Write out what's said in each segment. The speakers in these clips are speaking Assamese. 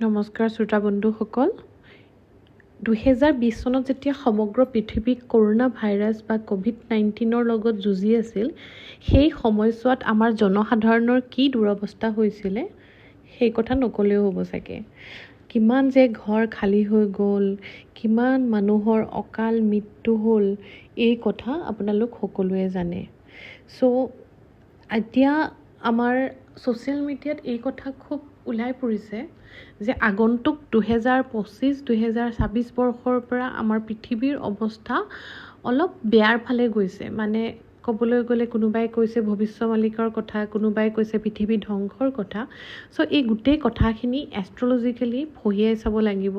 নমস্কাৰ শ্ৰোতা বন্ধুসকল। 2020 চনত যেতিয়া সমগ্ৰ পৃথিৱীক কৰোণা ভাইৰাছ বা COVID-19ৰ লগত যুঁজি আছিল, সেই সময়ছোৱাত আমাৰ জনসাধাৰণৰ কি দুৰৱস্থা হৈছিলে সেই কথা নকলেও হ'ব চাগে। কিমান যে ঘৰ খালী হৈ গ'ল, কিমান মানুহৰ অকাল মৃত্যু হ'ল, এই কথা আপোনালোক সকলোৱে জানে। এতিয়া আমাৰ ছ'চিয়েল মিডিয়াত এই কথা খুব ওলাই পৰিছে যে আগন্তুক 2025-2026 বৰ্ষৰ পৰা আমাৰ পৃথিৱীৰ অৱস্থা অলপ বেয়াৰ ফালে গৈছে। মানে ক'বলৈ গ'লে কোনোবাই কৈছে ভৱিষ্যমালিকাৰ কথা, কোনোবাই কৈছে পৃথিৱী ধ্বংসৰ কথা। এই গোটেই কথাখিনি এষ্ট্ৰলজিকেলি ফহিয়াই চাব লাগিব।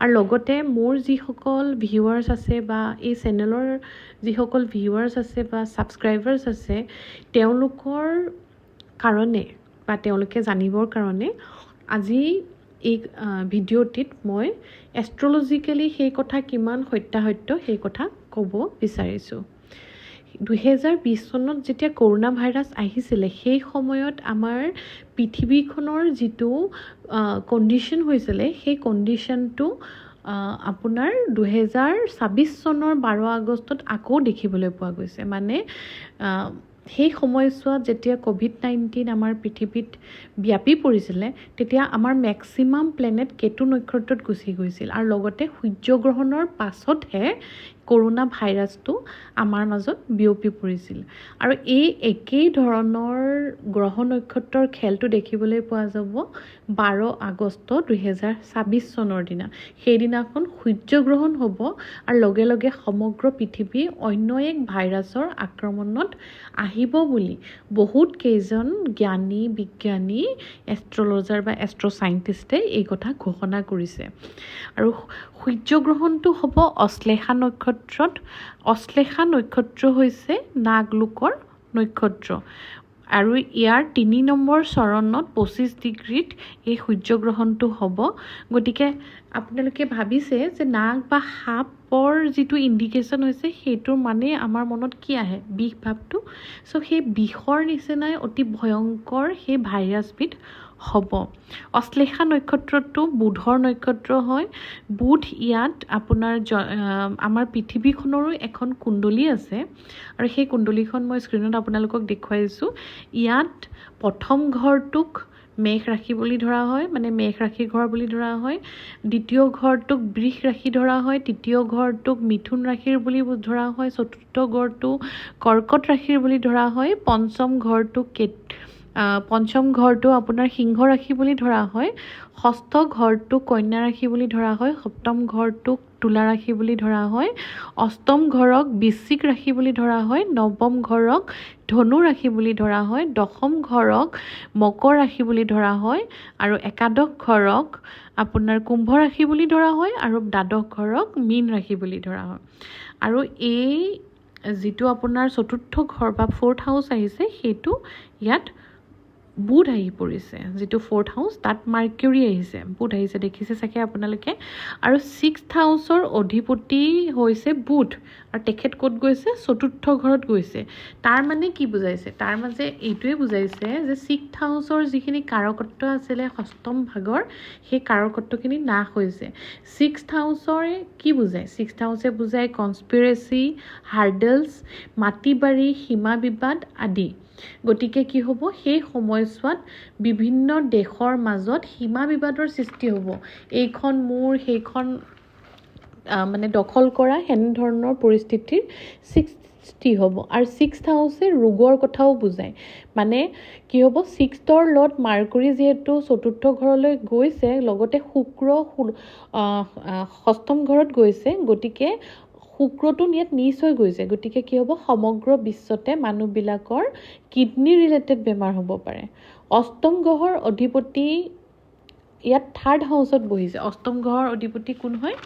আৰু লগতে মোৰ যিসকল ভিউৱাৰ্ছ আছে বা এই চেনেলৰ যিসকল ভিউৱাৰ্ছ আছে বা ছাবস্ক্ৰাইবাৰ্ছ আছে, তেওঁলোকৰ কাৰণে বা তেওঁলোকে জানিবৰ কাৰণে আজি এই ভিডিঅ'টিত মই এষ্ট্ৰলজিকেলি সেই কথা কিমান সত্যাসত্য সেই কথা ক'ব বিচাৰিছোঁ। 2020 চনত যেতিয়া কৰোণা ভাইৰাছ আহিছিলে, সেই সময়ত আমাৰ পৃথিৱীখনৰ যিটো কণ্ডিশ্যন হৈছিলে, সেই কণ্ডিশ্যনটো আপোনাৰ 2026 চনৰ 12 আগষ্টত আকৌ দেখিবলৈ পোৱা গৈছে। মানে সেই সময়ছোৱাত যেতিয়া COVID-19 আমাৰ পৃথিৱীত ব্যাপি পৰিছিলে, তেতিয়া আমাৰ মেক্সিমাম প্লেনেট কেতু নক্ষত্ৰত গুচি গৈছিল। আৰু লগতে সূৰ্যগ্ৰহণৰ পাছতহে কৰোণা ভাইৰাছটো আমাৰ মাজত বিয়পি পৰিছিল। আৰু এই একেই ধৰণৰ গ্ৰহ নক্ষত্ৰৰ খেলটো দেখিবলৈ পোৱা যাব 12 আগষ্ট 2026 চনৰ দিনা। সেইদিনাখন সূৰ্যগ্ৰহণ হ'ব আৰু লগে লগে সমগ্ৰ পৃথিৱী অন্য এক ভাইৰাছৰ আক্ৰমণত আহিব বুলি বহুত কেইজন জ্ঞানী, বিজ্ঞানী, এষ্ট্ৰলজাৰ বা এষ্ট্ৰ' চাইণ্টিষ্টে এই কথা ঘোষণা কৰিছে। আৰু সূৰ্যগ্ৰহণটো হ'ব অশ্লেষা নক্ষত্ৰত। অশ্লেষা নক্ষত্ৰ হৈছে নাগলোকৰ নক্ষত্ৰ। আৰু ইয়াৰ 3 নম্বৰ চৰণত 25 ডিগ্ৰীত এই সূৰ্যগ্ৰহণটো হ'ব। গতিকে আপোনালোকে ভাবিছে যে নাগ বা সাপৰ যিটো ইণ্ডিকেশ্যন হৈছে, সেইটোৰ মানে আমাৰ মনত কি আহে? বিষ ভাৱটো। সেই বিষৰ নিচিনাই অতি ভয়ংকৰ সেই ভাইৰাছবিধ হ'ব। অশ্লেষা নক্ষত্ৰটো বুধৰ নক্ষত্ৰ হয়। বুধ ইয়াত আপোনাৰ আমাৰ পৃথিৱীখনৰো এখন কুণ্ডলী আছে, আৰু সেই কুণ্ডলীখন মই স্ক্ৰীণত আপোনালোকক দেখুৱাইছোঁ। ইয়াত প্ৰথম ঘৰটোক মেষ ৰাশি বুলি ধৰা হয়, মানে মেষ ৰাশিৰ ঘৰ বুলি ধৰা হয়। দ্বিতীয় ঘৰটোক বৃষ ৰাশি ধৰা হয়। তৃতীয় ঘৰটোক মিথুন ৰাশিৰ বুলি ধৰা হয়। চতুৰ্থ ঘৰটো কৰ্কট ৰাশিৰ বুলি ধৰা হয়। পঞ্চম ঘৰটো আপোনাৰ সিংহ ৰাশি বুলি ধৰা হয়। ষষ্ঠ ঘৰটোক কন্যা ৰাশি বুলি ধৰা হয়। সপ্তম ঘৰটোক তুলা ৰাশি বুলি ধৰা হয়। অষ্টম ঘৰক বৃশ্চিক ৰাশি বুলি ধৰা হয়। নৱম ঘৰক ধনু ৰাশি বুলি ধৰা হয়। দশম ঘৰক মকৰ ৰাশি বুলি ধৰা হয়। আৰু একাদশ ঘৰক আপোনাৰ কুম্ভ ৰাশি বুলি ধৰা হয়। আৰু দ্বাদশ ঘৰক মীন ৰাশি বুলি ধৰা হয়। আৰু এই যিটো আপোনাৰ চতুৰ্থ ঘৰ বা 4th হাউচ আহিছে, সেইটো ইয়াত বুধ আহি পৰিছে। যিটো 4th হাউচ, তাত মাৰ্কিউৰী আহিছে, বুধ আহিছে, দেখিছে চাগে আপোনালোকে। আৰু 6th হাউচৰ অধিপতি হৈছে বুধ, আৰু তেখেত ক'ত গৈছে? চতুৰ্থ ঘৰত গৈছে। তাৰ মানে কি বুজাইছে? তাৰ মাজে এইটোৱে বুজাইছে যে 6th হাউচৰ যিখিনি কাৰকত্ব আছিলে ষষ্ঠম ভাগৰ, সেই কাৰকত্বখিনি নাশ হৈছে। 6th হাউচৰে কি বুজায়? 6th হাউচে বুজায় কনস্পিৰেচি, হাৰ্ডেলছ, মাটি বাৰী, সীমা বিবাদ আদি। গতিকে কি হ'ব? সেই সময়ছোৱাত বিভিন্ন দেশৰ মাজত সীমা বিবাদৰ সৃষ্টি হ'ব। এইখন মোৰ, সেইখন মানে দখল কৰা, এনেধৰণৰ পৰিস্থিতিৰ সৃষ্টি হ'ব। আৰু 6th হাউচে ৰোগৰ কথাও বুজায়। মানে কি হ'ব? 6th লৰ্ড মাৰ্কুৰী যিহেতু চতুৰ্থ ঘৰলৈ গৈছে, লগতে শুক্ৰ ষষ্ঠম ঘৰত গৈছে, গতিকে শুক্ৰটো ইয়াত নিচ হৈ গৈছে। গতিকে কি হ'ব? সমগ্ৰ বিশ্বতে মানুহবিলাকৰ কিডনী ৰিলেটেড বেমাৰ হ'ব পাৰে। অষ্টম গ্ৰহৰ অধিপতি ইয়াত 3rd হাউচত বহিছে। অষ্টম গ্ৰহৰ অধিপতি কোন হয়?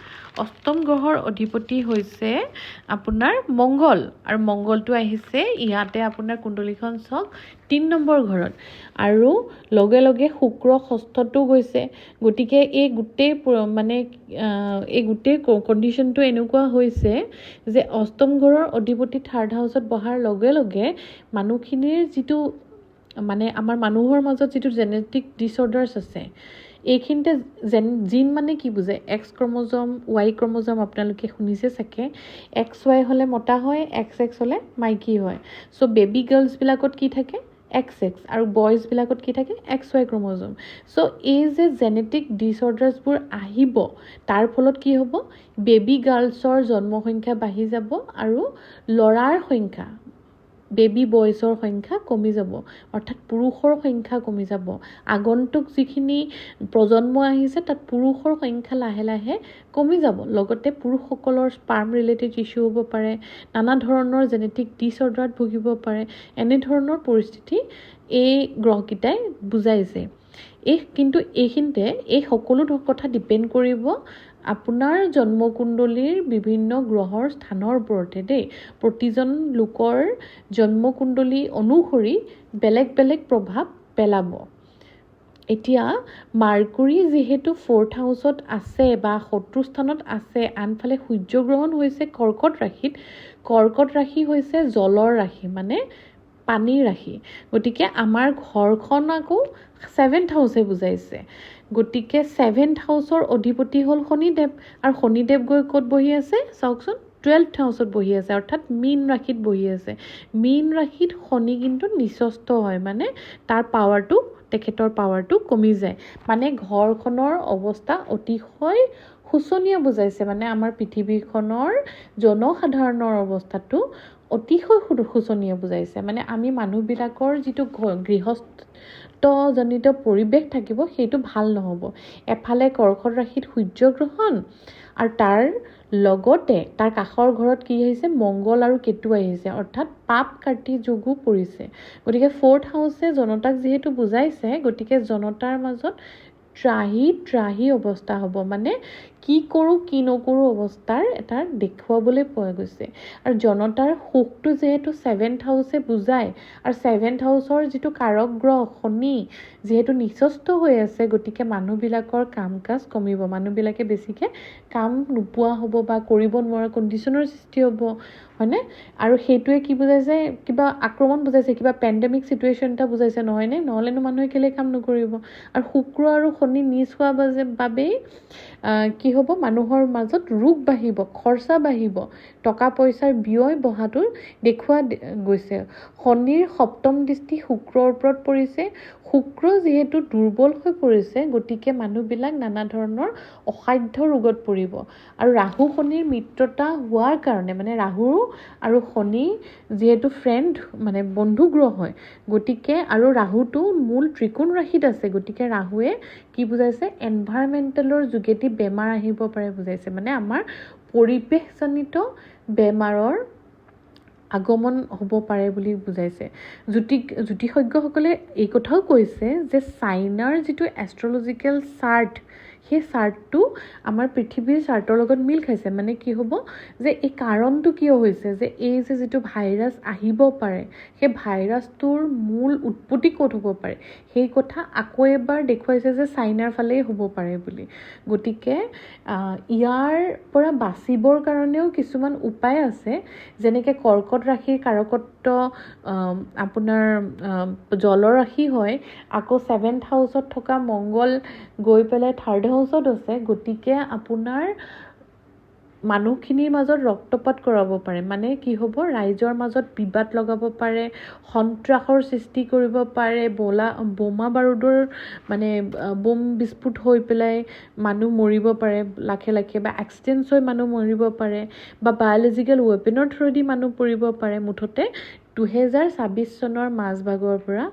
অষ্টম গ্ৰহৰ অধিপতি হৈছে আপোনাৰ মংগল, আৰু মংগলটো আহিছে ইয়াতে আপোনাৰ কুণ্ডলীখন চাওক 3 নম্বৰ ঘৰত, আৰু লগে লগে শুক্ৰ ষষ্ঠতো গৈছে। গতিকে এই গোটেই কণ্ডিশ্যনটো এনেকুৱা হৈছে যে অষ্টম ঘৰৰ অধিপতি 3rd হাউচত বহাৰ লগে লগে মানুহখিনিৰ যিটো মানে আমাৰ মানুহৰ মাজত যিটো জেনেটিক ডিছঅৰ্ডাৰ্ছ আছে, এইখিনিতে জিন মানে কি বুজে এক্স ক্ৰম'জম ৱাই ক্ৰম'জম আপোনালোকে শুনিছে চাগে এক্স ৱাই হ'লে মতা হয় এক্স এক্স হ'লে মাইকী হয় চ' বেবী গাৰ্লছবিলাকত কি থাকে এক্স এক্স আৰু বয়জবিলাকত কি থাকে এক্স ৱাই ক্ৰম'জম চ' এই যে জেনেটিক ডিছঅৰ্ডাৰ্ছবোৰ আহিব তাৰ ফলত কি হ'ব বেবী গাৰ্লছৰ জন্ম সংখ্যা বাঢ়ি যাব আৰু ল'ৰাৰ সংখ্যা বেবী বয়ছৰ সংখ্যা কমি যাব অৰ্থাৎ পুৰুষৰ সংখ্যা কমি যাব আগন্তুক যিখিনি প্ৰজন্ম আহিছে তাত পুৰুষৰ সংখ্যা লাহে লাহে কমি যাব লগতে পুৰুষসকলৰ স্পাৰ্ম ৰিলেটেড ইছ্যু হ'ব পাৰে নানা ধৰণৰ জেনেটিক ডিছঅৰ্ডাৰত ভুগিব পাৰে এনেধৰণৰ পৰিস্থিতি এই গ্ৰহকেইটাই বুজাইছে কিন্তু এইখিনিতে এই সকলো কথা ডিপেণ্ড কৰিব আপোনাৰ জন্মকুণ্ডলীৰ বিভিন্ন গ্ৰহৰ স্থানৰ ওপৰতে দেই প্ৰতিজন লোকৰ জন্মকুণ্ডলী অনুসৰি বেলেগ বেলেগ প্ৰভাৱ পেলাব এতিয়া মাৰ্কুৰী যিহেতু 4th হাউচত আছে বা শত্ৰু স্থানত আছে আনফালে সূৰ্যগ্ৰহণ হৈছে কৰ্কট ৰাশি হৈছে জলৰ ৰাশি মানে পানীৰ ৰাশি গতিকে আমাৰ ঘৰখন আকৌ 7th হাউচে বুজাইছে গতিকে 7th হাউচৰ অধিপতি হ'ল শনিদেৱ আৰু শনিদেৱ গৈ ক'ত বহি আছে চাওকচোন 12th হাউচত বহি আছে অৰ্থাৎ মীন ৰাশিত বহি আছে মীন ৰাশিত শনি কিন্তু নিচস্ত হয় মানে তাৰ পাৱাৰটো তেখেতৰ পাৱাৰটো কমি যায় মানে ঘৰখনৰ অৱস্থা অতিশয় শোচনীয় বুজাইছে মানে আমাৰ পৃথিৱীখনৰ জনসাধাৰণৰ অৱস্থাটো অতিশয় শোচনীয় বুজাইছে মানে আমি মানুহবিলাকৰ যিটো গৃহস্থজনিত পৰিৱেশ থাকিব সেইটো ভাল নহ'ব এফালে কৰ্কট ৰাশিত সূৰ্যগ্ৰহণ আৰু তাৰ লগতে তাৰ কাষৰ ঘৰত কি আহিছে মংগল আৰু কেতু আহিছে অৰ্থাৎ পাপ কাটি যোগো পৰিছে গতিকে 4th হাউচে জনতাক যিহেতু বুজাইছে গতিকে জনতাৰ মাজত ত্ৰাহি অৱস্থা হ'ব মানে কি কৰোঁ কি নকৰোঁ অৱস্থাৰ এটা দেখুৱাবলৈ পোৱা গৈছে আৰু জনতাৰ সুখটো যিহেতু 7th হাউচে বুজায় আৰু 7th হাউচৰ যিটো কাৰক গ্ৰহ শনি যিহেতু নিচস্ত হৈ আছে গতিকে মানুহবিলাকৰ কাম কাজ কমিব মানুহবিলাকে বেছিকৈ কাম নোপোৱা হ'ব বা কৰিব নোৱাৰা কণ্ডিশ্যনৰ সৃষ্টি হ'ব হয়নে আৰু সেইটোৱে কি বুজাইছে কিবা আক্ৰমণ বুজাইছে কিবা পেণ্ডেমিক চিটুৱেশ্যন এটা বুজাইছে নহয়নে নহ'লেনো মানুহে কেলে কাম নকৰিব আৰু শুক্ৰ আৰু শনি নিজ হোৱা বাবেই কি হ'ব মানুহৰ মাজত ৰোগ বাঢ়িব খৰচা বাঢ়িব টকা পইচাৰ ব্যয় বঢ়াটো দেখুওৱা গৈছে শনিৰ সপ্তম দৃষ্টি শুক্ৰৰ ওপৰত পৰিছে শুক্ৰ যিহেতু দুৰ্বল হৈ পৰিছে গতিকে মানুহবিলাক নানা ধৰণৰ অসাধ্য ৰোগত পৰিব আৰু ৰাহু শনিৰ মিত্ৰতা হোৱাৰ কাৰণে মানে ৰাহু আৰু শনি যিহেতু ফ্ৰেণ্ড মানে বন্ধু গ্ৰহ হয় গতিকে আৰু ৰাহুটো মূল ত্ৰিকোণ ৰাশিত আছে গতিকে ৰাহুৱে কি বুজাইছে এনভাইৰমেণ্টেলৰ যোগেদি বেমাৰ আহিব পাৰে বুজাইছে মানে আমাৰ পৰিৱেশজনিত বেমাৰৰ আগমন হ'ব পাৰে বুলি বুজাইছে জ্যোতিষজ্ঞসকলে এই কথাও কৈছে যে চাইনাৰ যিটো এষ্ট্ৰলজিকেল চাৰ্ট সেই চাৰ্টটো আমাৰ পৃথিৱীৰ চাৰ্টৰ লগত মিল খাইছে মানে কি হ'ব যে এই কাৰণটো কিয় হৈছে যে এই যে যিটো ভাইৰাছ আহিব পাৰে সেই ভাইৰাছটোৰ মূল উৎপত্তি ক'ত হ'ব পাৰে সেই কথা আকৌ এবাৰ দেখুৱাইছে যে চাইনাৰ ফালেই হ'ব পাৰে বুলি গতিকে ইয়াৰ পৰা বাচিবৰ কাৰণেও কিছুমান উপায় আছে যেনেকৈ কৰ্কট ৰাশিৰ কাৰকত্ব আপোনাৰ জলৰ ৰাশি হয় আকৌ 7th হাউচত থকা মংগল গৈ পেলাই 3rd হাউচত আছে গতিকে আপোনাৰ মানুহখিনিৰ মাজত ৰক্তপাত কৰাব পাৰে মানে কি হ'ব ৰাইজৰ মাজত বিবাদ লগাব পাৰে সন্ত্ৰাসৰ সৃষ্টি কৰিব পাৰে বোমা বাৰুদৰ মানে বোম বিস্ফোট হৈ পেলাই মানুহ মৰিব পাৰে লাখে বা এক্সিডেণ্টছ হৈ মানুহ মৰিব পাৰে বা বায়'লজিকেল ৱেপনৰ থ্ৰুদি মানুহ পৰিব পাৰে মুঠতে 2026 চনৰ মাজভাগৰ পৰা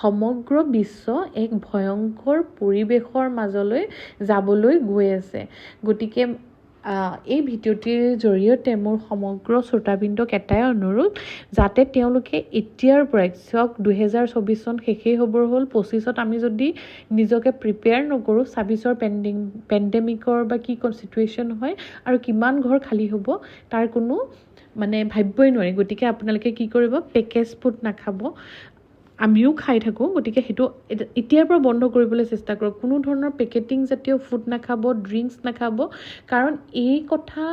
সমগ্ৰ বিশ্ব এক ভয়ংকৰ পৰিৱেশৰ মাজলৈ যাবলৈ গৈ আছে গতিকে এই ভিডিঅ'টিৰ জৰিয়তে মোৰ সমগ্ৰ শ্ৰোতাবৃন্দক এটাই অনুৰোধ যাতে তেওঁলোকে এতিয়াৰ পৰাই চাওক 2024 চন শেষেই হ'বৰ হ'ল 25ত আমি যদি নিজকে প্ৰিপেয়াৰ নকৰোঁ 26ৰ পেণ্ডেমিকৰ বা কি চিটুৱেশ্যন হয় আৰু কিমান ঘৰ খালী হ'ব তাৰ কোনো মানে ভাবিবই নোৱাৰি গতিকে আপোনালোকে কি কৰিব পেকেজ ফুড নাখাব আমিও খাই থাকোঁ গতিকে সেইটো এতিয়াৰ পৰা বন্ধ কৰিবলৈ চেষ্টা কৰক কোনো ধৰণৰ পেকেটিং জাতীয় ফুড নাখাব ড্ৰিংকছ নাখাব কাৰণ এই কথা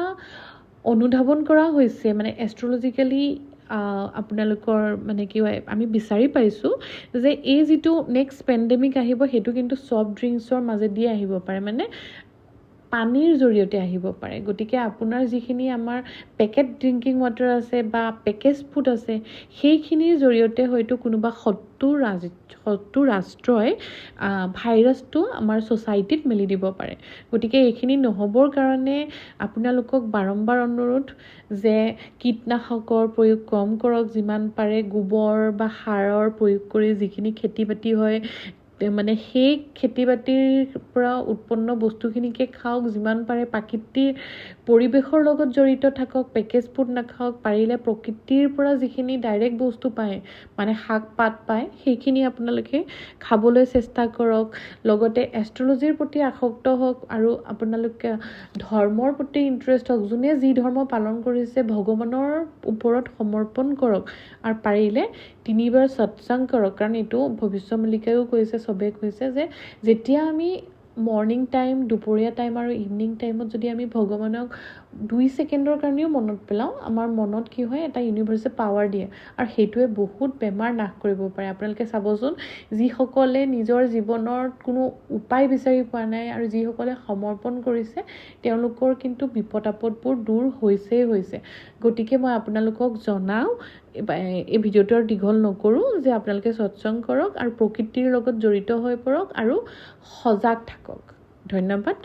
অনুধাৱন কৰা হৈছে মানে এষ্ট্ৰলজিকেলি আপোনালোকৰ মানে কি হয় আমি বিচাৰি পাইছোঁ যে এই যিটো নেক্সট পেণ্ডেমিক আহিব সেইটো কিন্তু ছফ্ট ড্ৰিংকছৰ মাজেদি আহিব পাৰে, মানে পানীৰ জৰিয়তে আহিব পাৰে। গতিকে আপোনাৰ যিখিনি আমাৰ পেকেট ড্ৰিংকিং ৱাটাৰ আছে বা পেকেজ ফুড আছে সেইখিনিৰ জৰিয়তে হয়তো কোনোবা শত্ৰু ৰাষ্ট্ৰই ভাইৰাছটো আমাৰ ছ'চাইটিত মেলি দিব পাৰে। গতিকে এইখিনি নহ'বৰ কাৰণে আপোনালোকক বাৰম্বাৰ অনুৰোধ যে কীটনাশকৰ প্ৰয়োগ কম কৰক, যিমান পাৰে গোবৰ বা সাৰৰ প্ৰয়োগ কৰি যিখিনি খেতি বাতি হয় মানে সেই খেতি বাতিৰ পৰা উৎপন্ন বস্তুখিনিকে খাওক, যিমান পাৰে প্ৰাকৃতিক পৰিৱেশৰ লগত জড়িত থাকক, পেকেজ ফুড নাখাওক, পাৰিলে প্ৰকৃতিৰ পৰা যিখিনি ডাইৰেক্ট বস্তু পায় মানে শাক পাত পায় সেইখিনি আপোনালোকে খাবলৈ চেষ্টা কৰক। লগতে এষ্ট্ৰলজিৰ প্ৰতি আসক্ত হওক আৰু আপোনালোকে ধৰ্মৰ প্ৰতি ইণ্টাৰেষ্ট হওক, যোনে যি ধৰ্ম পালন কৰিছে ভগৱানৰ ওপৰত সমৰ্পণ কৰক আৰু পাৰিলে 3 বাৰ সৎসংগ কৰক। কাৰণ এইটো ভৱিষ্যমল্লিকায়ো কৈছে, চবেই কৈছে যে যেতিয়া আমি মৰ্ণিং টাইম, দুপৰীয়া টাইম আৰু ইভিনিং টাইমত যদি আমি ভগৱানক 2 ছেকেণ্ডৰ কাৰণেও মনত পেলাওঁ, আমাৰ মনত কি হয় এটা ইউনিভাৰ্চেল পাৱাৰ দিয়ে আৰু সেইটোৱে বহুত বেমাৰ নাশ কৰিব পাৰে। আপোনালোকে চাবচোন, যিসকলে নিজৰ জীৱনত কোনো উপায় বিচাৰি পোৱা নাই আৰু যিসকলে সমৰ্পণ কৰিছে তেওঁলোকৰ কিন্তু বিপদ আপদবোৰ দূৰ হৈছে। গতিকে মই আপোনালোকক জনাওঁ, এই ভিডিঅ'টো আৰু দীঘল নকৰোঁ, যে আপোনালোকে সৎসংগ কৰক আৰু প্ৰকৃতিৰ লগত জড়িত হৈ পৰক আৰু সজাগ থাকক। ধন্যবাদ।